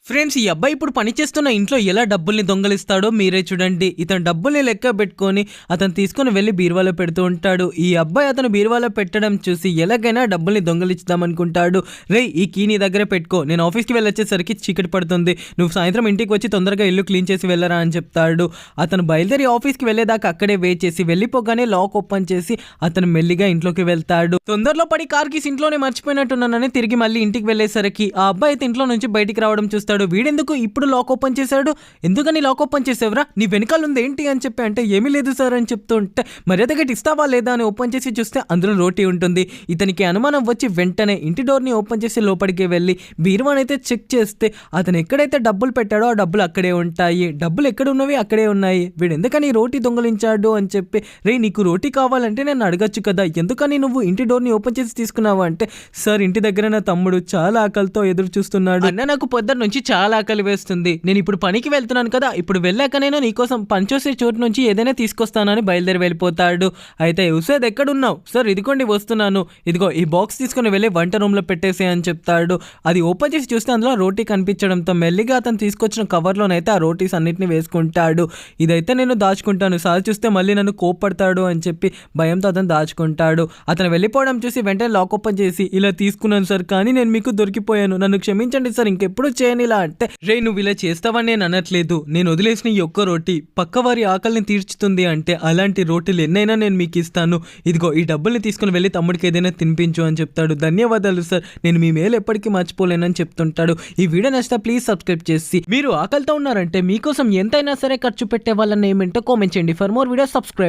Friends, ఈ అబ్బాయి ఇప్పుడు పనిచేస్తున్న ఇంట్లో ఎలా డబ్బుల్ని దొంగలిస్తాడో మీరే చూడండి. ఇతను డబ్బుల్ని లెక్క పెట్టుకొని అతను తీసుకొని వెళ్ళి బీరువాలో పెడుతూ ఉంటాడు. ఈ అబ్బాయి అతను బీరువాలో పెట్టడం చూసి ఎలాగైనా డబ్బుల్ని దొంగలించుదాం అనుకుంటాడు. రేయ్, ఈ కీ నీ దగ్గర పెట్టుకో, నేను ఆఫీస్కి వెళ్ళొచ్చేసరికి చీకటి పడుతుంది, నువ్వు సాయంత్రం ఇంటికి వచ్చి తొందరగా ఇల్లు క్లీన్ చేసి వెళ్ళరా అని చెప్తాడు. అతను బయలుదేరి ఆఫీస్కి వెళ్ళేదాకా అక్కడే వెయిట్ చేసి వెళ్ళిపోగానే లాక్ ఓపెన్ చేసి అతను మెల్లిగా ఇంట్లోకి వెళ్తాడు. తొందరలో పడి కార్ కీస్ ఇంట్లోనే మర్చిపోయినట్టున్నానని తిరిగి మళ్ళీ ఇంటికి వెళ్ళేసరికి ఆ అబ్బాయి అయితే ఇంట్లో నుంచి బయటికి రావడం చూస్తాడు. వీడెందుకు ఇప్పుడు లాక్ ఓపెన్ చేశాడు, ఎందుకని లాక్ ఓపెన్ చేసావురా, నీ వెనకాల ఉంది ఏంటి అని చెప్పి అంటే ఏమీ లేదు సార్ అని చెప్తూ ఉంటే మర్యాదగా ఇస్తావా లేదా అని ఓపెన్ చేసి చూస్తే అందులో రోటీ ఉంటుంది. ఇతనికి అనుమానం వచ్చి వెంటనే ఇంటి డోర్ని ఓపెన్ చేసి లోపలికి వెళ్ళి బీరువాని అయితే చెక్ చేస్తే అతను ఎక్కడైతే డబ్బులు పెట్టాడో ఆ డబ్బులు అక్కడే ఉంటాయి. డబ్బులు ఎక్కడ ఉన్నవి అక్కడే ఉన్నాయి. వీడు ఎందుకని రోటీ దొంగలించాడు అని చెప్పి, రే నీకు రోటీ కావాలంటే నేను అడగచ్చు కదా, ఎందుకని నువ్వు ఇంటి డోర్ని ఓపెన్ చేసి తీసుకున్నావు అంటే, సార్ ఇంటి దగ్గర నా తమ్ముడు చాలా ఆకలితో ఎదురు చూస్తున్నాడు అన్న, నాకు పొద్దున్న నుంచి చాలా ఆకలి వేస్తుంది, నేను ఇప్పుడు పనికి వెళ్తున్నాను కదా, ఇప్పుడు వెళ్ళాక నేను నీకోసం పనిచేసే చోటు నుంచి ఏదైనా తీసుకొస్తానని బయలుదేరి వెళ్ళిపోతాడు. అయితే ఉసేద్ ఎక్కడున్నావు, సార్ ఇదిగోండి వస్తున్నాను, ఇదిగో ఈ బాక్స్ తీసుకుని వెళ్ళి వంట రూమ్లో పెట్టేసే అని చెప్తాడు. అది ఓపెన్ చేసి చూస్తే అందులో రోటీ కనిపించడంతో మెల్లిగా అతను తీసుకొచ్చిన కవర్లోనైతే ఆ రోటీస్ అన్నిటిని వేసుకుంటాడు. ఇదైతే నేను దాచుకుంటాను, సార్ చూస్తే మళ్ళీ నన్ను కోప్పడతాడు అని చెప్పి భయంతో అతను దాచుకుంటాడు. అతను వెళ్ళిపోవడం చూసి వెంటనే లాక్ ఓపెన్ చేసి, ఇలా తీసుకున్నాను సార్, కానీ నేను మీకు దొరికిపోయాను, నన్ను క్షమించండి సార్, ఇంకెప్పుడు చేయని ఇలా అంటే, రే నువ్వు ఇలా చేస్తావని నేను అనట్లేదు, నేను వదిలేసిన ఈ ఒక్క రోటీ పక్కవారి ఆకలిని తీర్చుతుంది అంటే అలాంటి రోటీలు ఎన్నైనా నేను మీకు ఇస్తాను, ఇదిగో ఈ డబ్బుల్ని తీసుకుని వెళ్ళి తమ్ముడికి ఏదైనా తినిపించు అని చెప్తాడు. ధన్యవాదాలు సార్, నేను మీ మేలు ఎప్పటికీ మర్చిపోలేనని చెప్తుంటాడు. ఈ వీడియో నచ్చితే ప్లీజ్ సబ్స్క్రైబ్ చేసి, మీరు ఆకలితో ఉన్నారంటే మీకోసం ఎంతైనా సరే ఖర్చు పెట్టే వాళ్ళని ఏమిటో కామెంట్ చేయండి. For more video subscribe.